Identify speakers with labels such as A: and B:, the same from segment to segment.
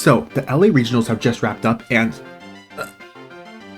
A: So, the LA Regionals have just wrapped up and...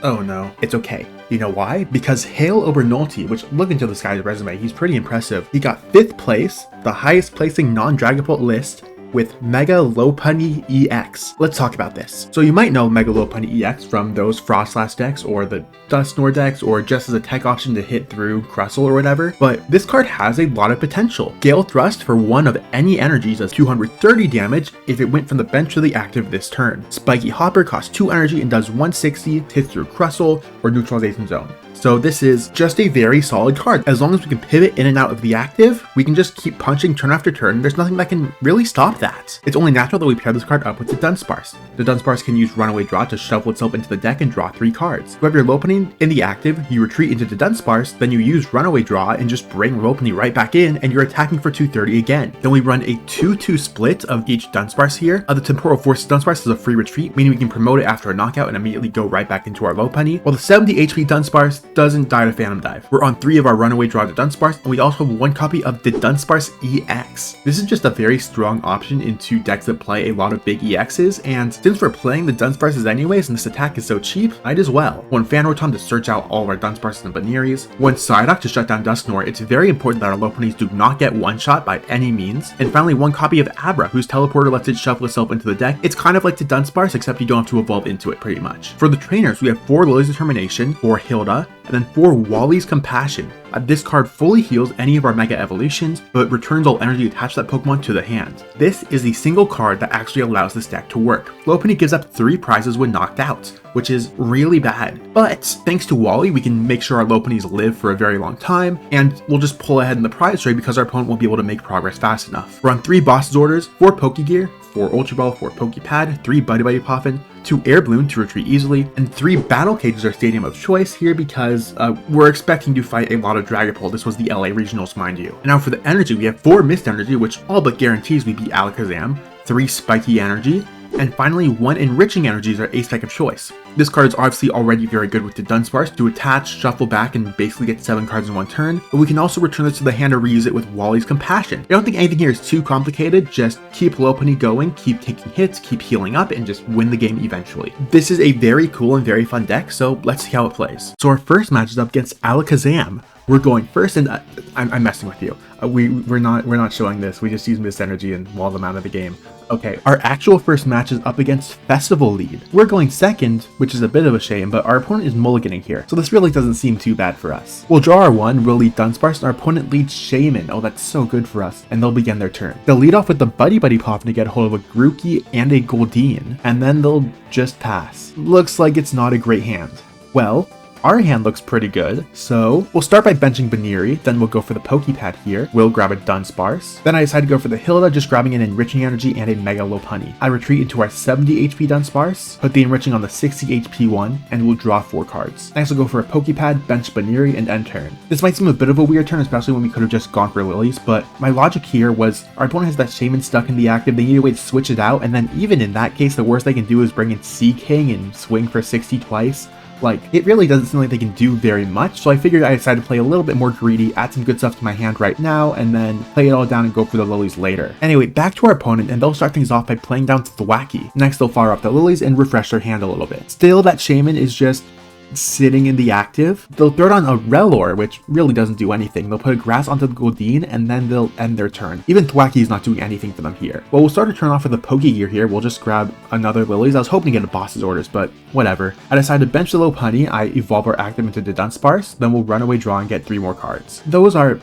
A: oh no, it's okay. You know why? Because Hilda WHT, which look into this guy's resume, he's pretty impressive. He got 5th place, the highest placing non-Dragapult list, with Mega Lopunny EX. Let's talk about this. So you might know Mega Lopunny EX from those Frostlass decks or the Dusknoir decks or just as a tech option to hit through Crustle or whatever, but this card has a lot of potential. Gale Thrust for one of any energies does 230 damage if it went from the bench to the active this turn. Spiky Hopper costs 2 energy and does 160, hits through Crustle or Neutralization Zone. So this is just a very solid card. As long as we can pivot in and out of the active, we can just keep punching turn after turn. There's nothing that can really stop that. It's only natural that we pair this card up with the Dunsparce. The Dunsparce can use Runaway Draw to shuffle itself into the deck and draw 3 cards. You have your Lopunny in the active, you retreat into the Dunsparce, then you use Runaway Draw and just bring Lopunny right back in and you're attacking for 230 again. Then we run a 2-2 split of each Dunsparce here. The Temporal Force Dunsparce is a free retreat, meaning we can promote it after a knockout and immediately go right back into our Lopunny, while the 70 HP Dunsparce doesn't die to Phantom Dive. We're on 3 of our Runaway Draw to Dunsparce, and we also have 1 copy of the Dunsparce EX. This is just a very strong option into decks that play a lot of big EXs, and since we're playing the Dunsparces anyways and this attack is so cheap, might as well. 1 Fan Rotom to search out all of our Dunsparces and Bunearys, 1 Psyduck to shut down Dusknoir. It's very important that our Lopunnies do not get one-shot by any means, and finally 1 copy of Abra, whose teleporter lets it shuffle itself into the deck. It's kind of like the Dunsparce, except you don't have to evolve into it pretty much. For the trainers, we have 4 Lillie's Determination, 4 Hilda, and then 4 Wally's Compassion. This card fully heals any of our Mega Evolutions, but returns all energy attached to that Pokemon to the hand. This is the single card that actually allows this deck to work. Lopunny gives up 3 prizes when knocked out, which is really bad. But thanks to Wally, we can make sure our Lopunnies live for a very long time, and we'll just pull ahead in the prize trade because our opponent won't be able to make progress fast enough. We're on 3 Boss's Orders, 4 Pokégear, 4 Ultra Ball, 4 Poké Pad, 3 Buddy-Buddy Poffin, 2 Air Balloon to retreat easily, and 3 Battle Cages are stadium of choice here because we're expecting to fight a lot of Dragapult. This was the LA Regionals, mind you. And now for the energy, we have 4 Mist Energy, which all but guarantees we beat Alakazam, 3 Spiky Energy, and finally 1 Enriching Energy is our ace deck of choice. This card is obviously already very good with the Dunsparce to attach, shuffle back, and basically get 7 cards in 1 turn, but we can also return this to the hand or reuse it with Wally's Compassion. I don't think anything here is too complicated, just keep Lopunny going, keep taking hits, keep healing up, and just win the game eventually. This is a very cool and very fun deck, so let's see how it plays. So our first match is up against Alakazam. We're going first, and I'm messing with you. We're not showing this. We just use Mist Energy and wall them out of the game. Okay, our actual first match is up against Festival Lead. We're going second, which is a bit of a shame, but our opponent is mulliganing here, so this really doesn't seem too bad for us. We'll draw our 1, we'll lead Dunsparce, and our opponent leads Shaman. Oh, that's so good for us, and they'll begin their turn. They'll lead off with the Buddy-Buddy Poffin to get a hold of a Grookey and a Goldeen, and then they'll just pass. Looks like it's not a great hand. Well, our hand looks pretty good, so we'll start by benching Buneary, then we'll go for the Poké Pad here, we'll grab a Dunsparce, then I decide to go for the Hilda, just grabbing an Enriching Energy and a Mega Lopunny. I retreat into our 70 HP Dunsparce, put the Enriching on the 60 HP one, and we'll draw 4 cards. Next we'll go for a Poké Pad, bench Buneary, and end turn. This might seem a bit of a weird turn, especially when we could have just gone for Lilies, but my logic here was our opponent has that Shaman stuck in the active, they need a way to switch it out, and then even in that case, the worst they can do is bring in Sea King and swing for 60 twice. Like, it really doesn't seem like they can do very much, so I figured I decided to play a little bit more greedy, add some good stuff to my hand right now, and then play it all down and go for the Lilies later. Anyway, back to our opponent, and they'll start things off by playing down Thwackey. Next, they'll fire up the Lilies and refresh their hand a little bit. Still, that Shaman is just sitting in the active. They'll throw down a Rellor, which really doesn't do anything. They'll put a Grass onto the Goldeen, and then they'll end their turn. Even Thwackey is not doing anything for them here. Well, we'll start to turn off with the Pokégear here. We'll just grab another Lilies. I was hoping to get a Boss's Orders, but whatever. I decided to bench the Lopunny. I evolve our active into the Dunsparce. Then we'll Runaway Draw and get 3 more cards. Those are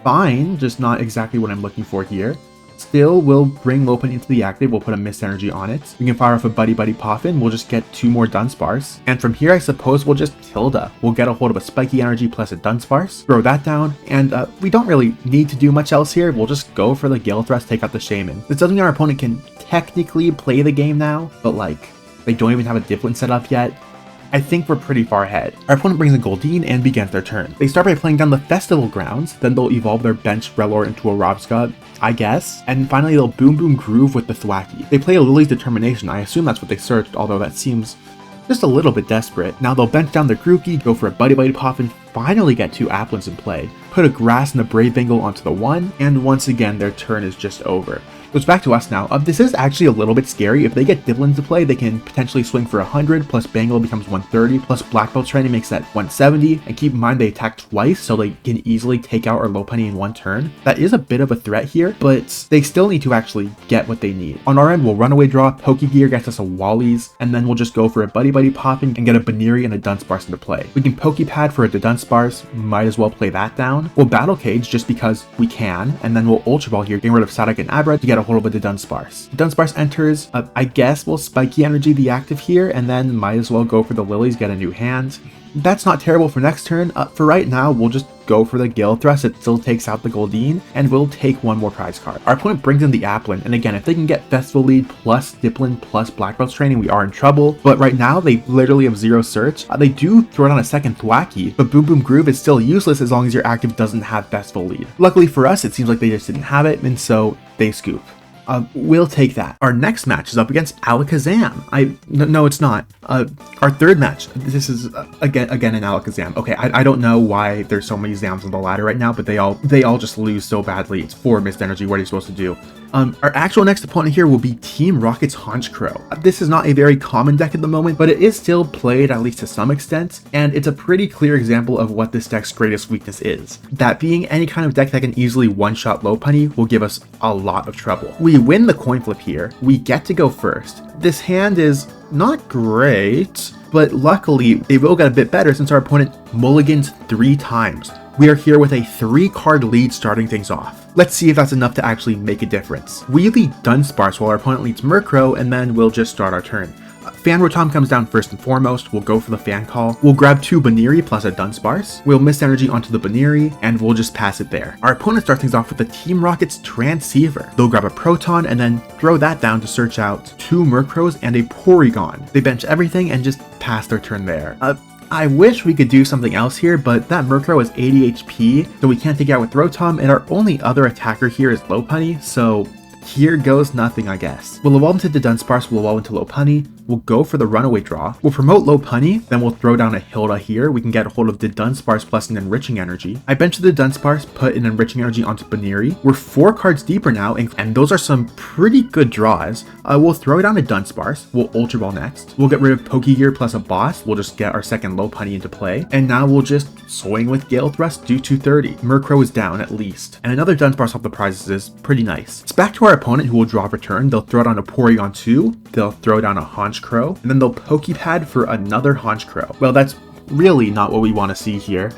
A: fine, just not exactly what I'm looking for here. Still, we'll bring Lopunny into the active, we'll put a Mist Energy on it. We can fire off a Buddy-Buddy Poffin, we'll just get 2 more Dunsparce. And from here, I suppose we'll just Hilda. We'll get a hold of a Spiky Energy plus a Dunsparce, throw that down, and we don't really need to do much else here. We'll just go for the Gale Thrust, take out the Shaman. This doesn't mean our opponent can technically play the game now, but like, they don't even have a Difflin set up yet. I think we're pretty far ahead. Our opponent brings a Goldeen and begins their turn. They start by playing down the Festival Grounds, then they'll evolve their bench Rellor into a Robscott, I guess, and finally they'll Boom Boom Groove with the Thwackey. They play a Lily's Determination. I assume that's what they searched, although that seems just a little bit desperate. Now they'll bench down their Grookey, go for a Buddy-Buddy Poffin, finally get 2 Applins in play, put a Grass and a Brave Bengal onto the 1, and once again their turn is just over. it's back to us now. This is actually a little bit scary. If they get Dipplin to play, they can potentially swing for 100, plus Bangle becomes 130, plus Black Belt training makes that 170, and keep in mind they attack twice, so they can easily take out our Lopunny in one turn. That is a bit of a threat here, but they still need to actually get what they need. On our end, we'll Runaway Draw, Pokégear gets us a Wally's, and then we'll just go for a Buddy-Buddy Poffin and get a Buneary and a Dunsparce into play. We can Poké Pad for a Dudunsparce, might as well play that down. We'll Battle Cage just because we can, and then we'll Ultra Ball here, getting rid of Psyduck and Abra to get a hold of a Dunsparce. Dunsparce enters, I guess we'll Spiky Energy the active here, and then might as well go for the Lilies, get a new hand. That's not terrible for next turn. For right now, we'll just go for the Gale Thrust. It still takes out the Goldeen, and we'll take one more prize card. Our opponent brings in the Applin, and again, if they can get Festival Lead plus Dipplin plus Black Belt's training, we are in trouble. But right now, they literally have zero search. They do throw down a second Thwackey, but Boom Boom Groove is still useless as long as your active doesn't have Festival Lead. Luckily for us, it seems like they just didn't have it, and so they scoop. We'll take that. Our next match is up against Alakazam. No, it's not. Our third match, this is again an Alakazam. Okay, I don't know why there's so many Zams on the ladder right now, but they all just lose so badly. It's 4 Mist Energy. What are you supposed to do? Our actual next opponent here will be Team Rocket's Honchkrow. This is not a very common deck at the moment, but it is still played at least to some extent, and it's a pretty clear example of what this deck's greatest weakness is. That being, any kind of deck that can easily one-shot Lopunny will give us a lot of trouble. We win the coin flip here. We get to go first. This hand is not great, but luckily it will get a bit better since our opponent mulligans 3 times. We are here with a 3-card lead starting things off. Let's see if that's enough to actually make a difference. We lead Dunsparce while our opponent leads Murkrow, and then we'll just start our turn. Fan Rotom comes down first and foremost. We'll go for the Fan Call. We'll grab 2 Buneary plus a Dunsparce. We'll Mist Energy onto the Buneary, and we'll just pass it there. Our opponent starts things off with the Team Rocket's Transceiver. They'll grab a Proton and then throw that down to search out 2 Murkrows and a Porygon. They bench everything and just pass their turn there. I wish we could do something else here, but that Murkrow is 80 HP, so we can't take it out with Rotom, and our only other attacker here is Lopunny, so here goes nothing, I guess. We'll evolve into Dunsparce, we'll evolve into Lopunny, we'll go for the Runaway Draw, we'll promote Lopunny, then we'll throw down a Hilda here, we can get a hold of the Dunsparce plus an Enriching Energy. I bench the Dunsparce, put an Enriching Energy onto Buneary. We're 4 cards deeper now, and those are some pretty good draws. We'll throw down a Dunsparce, we'll Ultra Ball next, we'll get rid of Pokégear plus a Boss, we'll just get our second Lopunny into play, and now we'll just swing with Gale Thrust, do 230. Murkrow is down at least, and another Dunsparce off the prizes is pretty nice. It's back to our opponent who will draw return. They'll throw down a Porygon 2, they'll throw down a Honchkrow, and then they'll Poké Pad for another Honchkrow. Well, that's really not what we want to see here.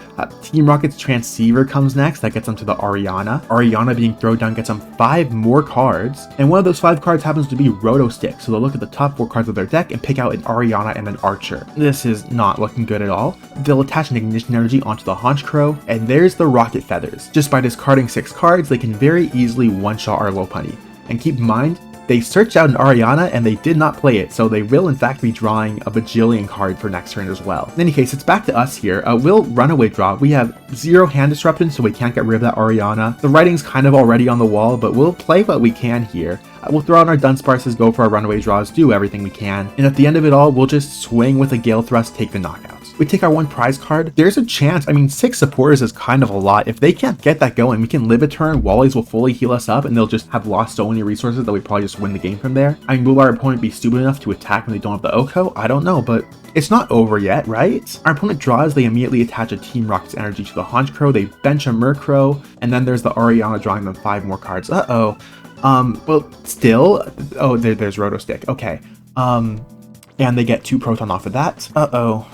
A: Team Rocket's Transceiver comes next. That gets them to the Ariana. Ariana being thrown down gets them 5 more cards, and one of those 5 cards happens to be Roto Stick. So they'll look at the top 4 cards of their deck and pick out an Ariana and an Archer. This is not looking good at all. They'll attach an Ignition Energy onto the Honchkrow, and there's the Rocket Feathers. Just by discarding 6 cards, they can very easily one-shot our Lopunny. And keep in mind, they searched out an Ariana and they did not play it, so they will in fact be drawing a bajillion card for next turn as well. In any case, it's back to us here. We'll Runaway Draw. We have 0 hand disruption, so we can't get rid of that Ariana. The writing's kind of already on the wall, but we'll play what we can here. We'll throw out our Dunsparces, go for our Runaway Draws, do everything we can, and at the end of it all, we'll just swing with a Gale Thrust, take the knockouts. We take our 1 prize card. There's a chance, 6 supporters is kind of a lot. If they can't get that going, we can live a turn, Wally's will fully heal us up, and they'll just have lost so many resources that we probably just win the game from there. Will our opponent be stupid enough to attack when they don't have the Oko? I don't know, but it's not over yet, right? Our opponent draws, they immediately attach a Team Rocket's Energy to the Honchkrow, they bench a Murkrow, and then there's the Ariana drawing them 5 more cards. Well, still, there's Roto Stick, okay. And they get 2 Proton off of that.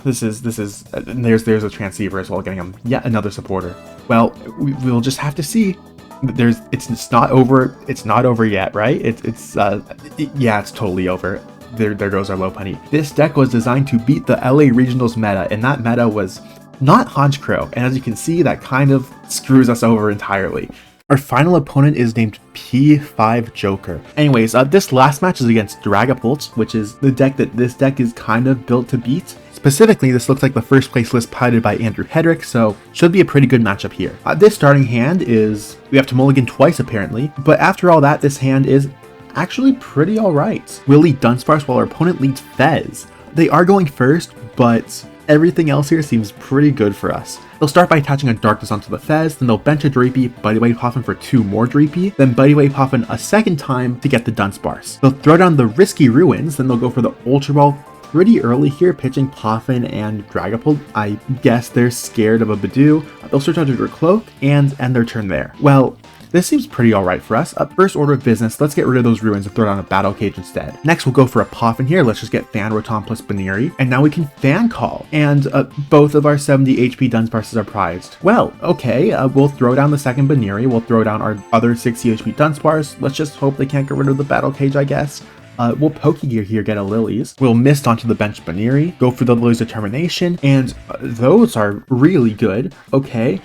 A: This is, there's a Transceiver as well, getting them yet another supporter. Well, we'll just have to see. It's not over. It's not over yet, right? Yeah, it's totally over. There goes our Lopunny. This deck was designed to beat the LA Regionals meta, and that meta was not Honchkrow. And as you can see, that kind of screws us over entirely. Our final opponent is named P5 Joker. Anyways, this last match is against Dragapult, which is the deck that this deck is kind of built to beat. Specifically, this looks like the first place list piloted by Andrew Hedrick, so should be a pretty good matchup here. This starting hand is, we have to mulligan twice apparently, but after all that, this hand is actually pretty alright. We'll lead Dunsparce while our opponent leads Fez. They are going first, but everything else here seems pretty good for us. They'll start by attaching a Darkness onto the Fez, then they'll bench a Dreepy, Buddy-Buddy Poffin for 2 more Dreepy, then Buddy-Buddy Poffin a second time to get the Dunsparce. They'll throw down the risky Ruins, then they'll go for the Ultra Ball pretty early here, pitching Poffin and Dragapult. I guess they're scared of a Badoo. They'll switch out to their Cloak and end their turn there. Well, this seems pretty alright for us. First order of business, let's get rid of those Ruins and throw down a Battle Cage instead. Next, we'll go for a Poffin here. Let's just get Fan Rotom plus Buneary. And now we can Fan Call. And both of our 70 HP Dunsparces are prized. Well, okay, we'll throw down the second Buneary. We'll throw down our other 60 HP Dunsparce. Let's just hope they can't get rid of the Battle Cage, I guess. We'll Pokégear here, get a Lillie's. We'll Mist onto the bench Buneary, go for the Lillie's Determination, and those are really good. Okay.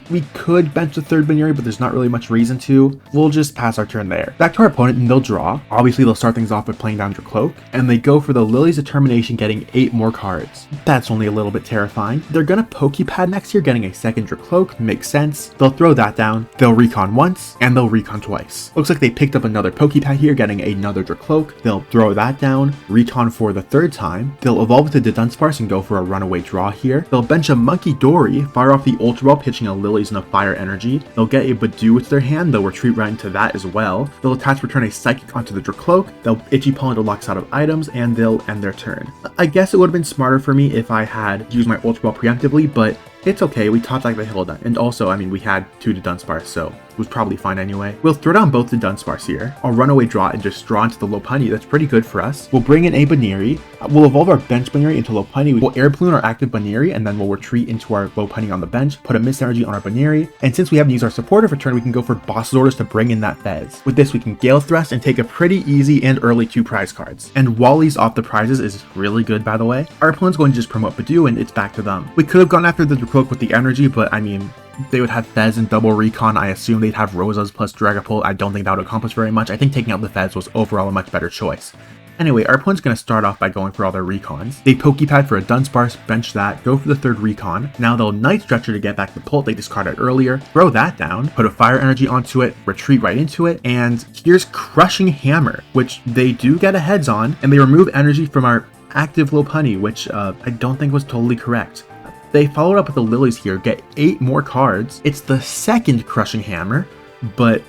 A: We could bench the third Buneary, but there's not really much reason to. We'll just pass our turn there. Back to our opponent, and they'll draw. Obviously, they'll start things off by playing down your Cloak, and they go for the Lillie's Determination, getting 8 more cards. That's only a little bit terrifying. They're gonna Poké Pad next here, getting a second Cloak. Makes sense. They'll throw that down. They'll Recon once, and they'll Recon twice. Looks like they picked up another Poké Pad here, getting another Cloak. They'll throw that down, Recon for the third time. They'll evolve with the Dudunsparce and go for a runaway draw here. They'll bench a Monkey Dory, fire off the Ultra Ball, pitching a Lillie's and a Fire Energy. They'll get a Badoo with their hand. They'll retreat right into that as well. They'll attach return a Psychic onto the Cloak. They'll Itchy Paw into locks out of items, and they'll end their turn. I guess it would have been smarter for me if I had used my Ultra Ball preemptively, but it's okay, we top decked the Hilda, and also, I mean, we had 2 Dunsparce, so it was probably fine anyway. We'll throw down both the Dunsparce here. I'll runaway draw and just draw into the Lopunny. That's pretty good for us. We'll bring in a Buneary. We'll evolve our bench Buneary into Lopunny. We'll Air Balloon our active Buneary, and then we'll retreat into our Lopunny on the bench, put a Mist Energy on our Buneary, and since we haven't used our supporter for turn, we can go for Boss's Orders to bring in that Fez. With this, we can Gale Thrust and take a pretty easy and early 2 prize cards. And Wally's off the prizes is really good, by the way. Our opponent's going to just promote Badoo, and it's back to them. We could have gone after the Cloak with the energy, but I mean, they would have Fez and double Recon. I assume they'd have Rosas plus Dragapult. I don't think that would accomplish very much. I think taking out the Fez was overall a much better choice. Anyway, our opponent's going to start off by going for all their Recons. They Poké Pad for a Dunsparce, bench that, go for the third Recon. Now they'll Night Stretcher to get back the Pult they discarded earlier, throw that down, put a Fire Energy onto it, retreat right into it, and here's Crushing Hammer, which they do get a heads on, and they remove energy from our active Lopunny, which I don't think was totally correct. They followed up with the Lillies here, get 8 more cards. It's the second Crushing Hammer, but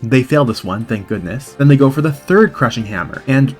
A: they fail this one, thank goodness. Then they go for the third Crushing Hammer, and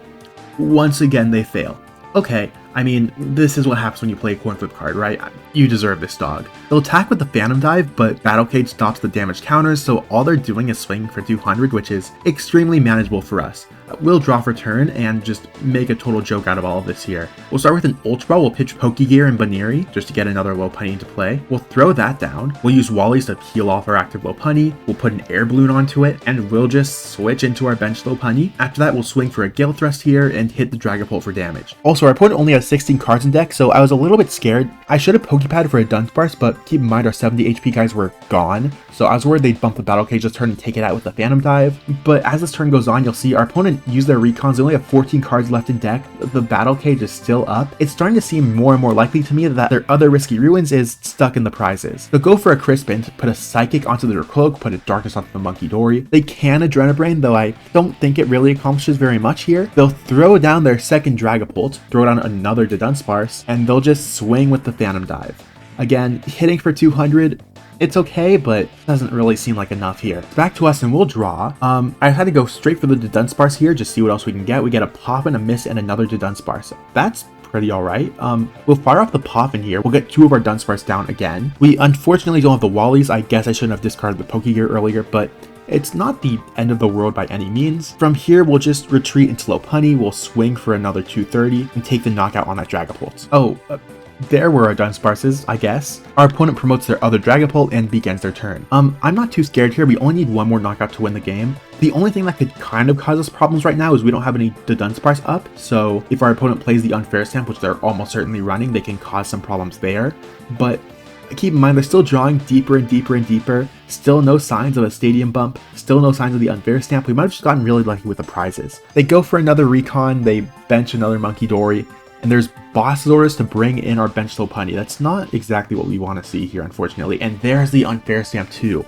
A: once again they fail. Okay, I mean, this is what happens when you play a coin flip card, right? You deserve this, dog. They'll attack with the Phantom Dive, but Battle Cage stops the damage counters, so all they're doing is swinging for 200, which is extremely manageable for us. We'll draw for turn and just make a total joke out of all of this here. We'll start with an Ultra Ball. We'll pitch Pokégear and Buneary just to get another Lopunny into play. We'll throw that down. We'll use Wally's to peel off our active Lopunny. We'll put an Air Balloon onto it, and we'll just switch into our bench Lopunny. After that, we'll swing for a Gale Thrust here and hit the Dragapult for damage. Also, our opponent only has 16 cards in deck, so I was a little bit scared. I should have Poké Pad for a Dunsparce, but keep in mind our 70 HP guys were gone, so I was worried they'd bump the Battle Cage this turn and take it out with the Phantom Dive. But as this turn goes on, you'll see our opponent use their Recons. They only have 14 cards left in deck. The Battle Cage is still up. It's starting to seem more and more likely to me that their other risky Ruins is stuck in the prizes. They'll go for a Crispin, put a Psychic onto their Cloak, put a Darkness onto the Monkey Dory. They can Adrenabrain, though I don't think it really accomplishes very much here. They'll throw down their second Dragapult, throw down another Dudunsparce, and they'll just swing with the Phantom Dive. Again, hitting for 200, it's okay, but doesn't really seem like enough here. Back to us and we'll draw. I had to go straight for the Dudunsparce here, just see what else we can get. We get a Poffin, a Mist, and another Dudunsparce. That's pretty alright. We'll fire off the Poffin here. We'll get 2 of our Dunsparce down again. We unfortunately don't have the Wallies. I guess I shouldn't have discarded the Pokégear earlier, but it's not the end of the world by any means. From here, we'll just retreat into Lopunny. We'll swing for another 230 and take the knockout on that Dragapult. Oh, there were our Dunsparces, I guess. Our opponent promotes their other Dragapult and begins their turn. I'm not too scared here. We only need 1 more knockout to win the game. The only thing that could kind of cause us problems right now is we don't have any Dunsparce up, so if our opponent plays the Unfair Stamp, which they're almost certainly running, they can cause some problems there. But keep in mind, they're still drawing deeper and deeper and deeper. Still no signs of a Stadium Bump. Still no signs of the Unfair Stamp. We might have just gotten really lucky with the prizes. They go for another Recon. They bench another Monkey Dory. And there's Boss's Orders to bring in our bench Lopunny. That's not exactly what we want to see here, unfortunately. And there's the Unfair Stamp too.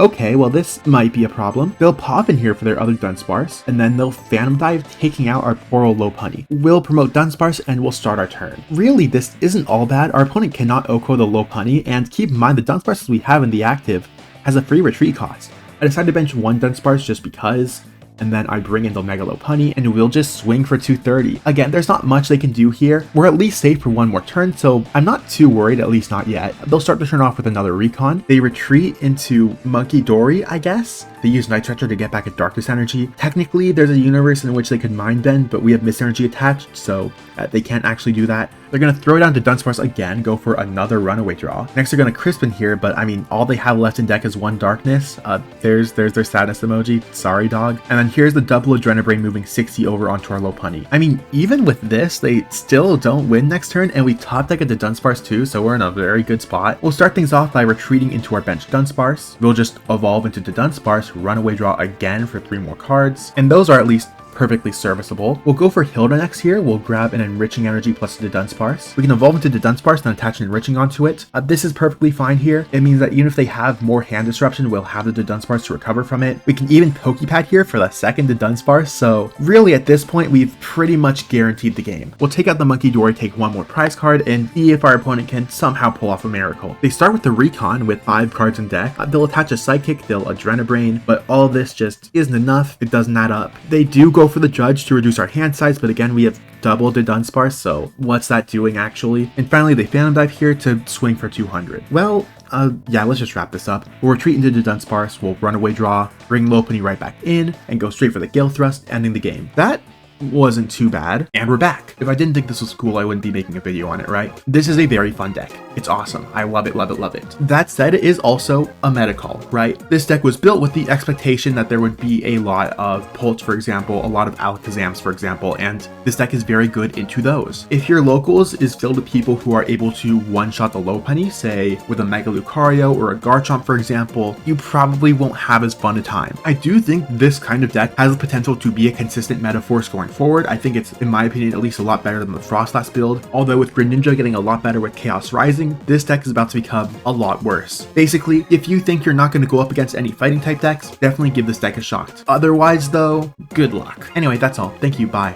A: Okay, well this might be a problem. They'll Poffin here for their other Dunsparce, and then they'll Phantom Dive, taking out our poor old Lopunny. We'll promote Dunsparce and we'll start our turn. Really, this isn't all bad. Our opponent cannot OHKO the Lopunny, and keep in mind the Dunsparces we have in the active has a free retreat cost. I decided to bench one Dunsparce just because, and then I bring in the Mega Lopunny and we'll just swing for 230. Again, there's not much they can do here. We're at least safe for one more turn, so I'm not too worried, at least not yet. They'll start the turn off with another Recon. They retreat into Monkey Dory, I guess. They use Night Stretcher to get back at Darkness Energy. Technically, there's a universe in which they could Mind Bend, but we have Mist Energy attached, so they can't actually do that. They're going to throw down to Dunsparce again, go for another Runaway draw. Next, they're going to Crispin here, but I mean, all they have left in deck is one Darkness. There's their sadness emoji. Sorry, dog. And then here's the double Adrenabrain moving 60 over onto our Lopunny. I mean, even with this, they still don't win next turn, and we top deck into Dunsparce too, so we're in a very good spot. We'll start things off by retreating into our bench Dunsparce. We'll just evolve into Dunsparce, Runaway draw again for 3 more cards, and those are at least perfectly serviceable. We'll go for Hilda next here. We'll grab an Enriching Energy plus the Dunsparce. We can evolve into the Dunsparce and then attach an Enriching onto it. This is perfectly fine here. It means that even if they have more hand disruption, we'll have the Dunsparce to recover from it. We can even Poké Pad here for the second Dunsparce, so really at this point, we've pretty much guaranteed the game. We'll take out the Monkey Dory, take one more prize card, and see if our opponent can somehow pull off a miracle. They start with the Recon with 5 cards in deck. They'll attach a Psychic, they'll Adrenabrain, but all of this just isn't enough. It doesn't add up. They do go for the Judge to reduce our hand size, but again, we have double the Dunsparce, so what's that doing actually? And finally, they Phantom Dive here to swing for 200. Well, yeah, let's just wrap this up. We'll retreat into the Dunsparce, we'll Runaway draw, bring Lopunny right back in, and go straight for the Gale Thrust, ending the game. That wasn't too bad, and we're back. If I didn't think this was cool, I wouldn't be making a video on it, right? This is a very fun deck. It's awesome. I love it, love it, love it. That said, it is also a meta call, right? This deck was built with the expectation that there would be a lot of Pults, for example, a lot of Alakazams, for example, and this deck is very good into those. If your locals is filled with people who are able to one-shot the Lopunny, say with a Mega Lucario or a Garchomp, for example, you probably won't have as fun a time. I do think this kind of deck has the potential to be a consistent meta force going forward. I think it's, in my opinion, at least a lot better than the Frostlass build, although with Greninja getting a lot better with Chaos Rising, this deck is about to become a lot worse. Basically, if you think you're not going to go up against any fighting type decks, definitely give this deck a shot. Otherwise though, good luck. Anyway, that's all. Thank you, bye.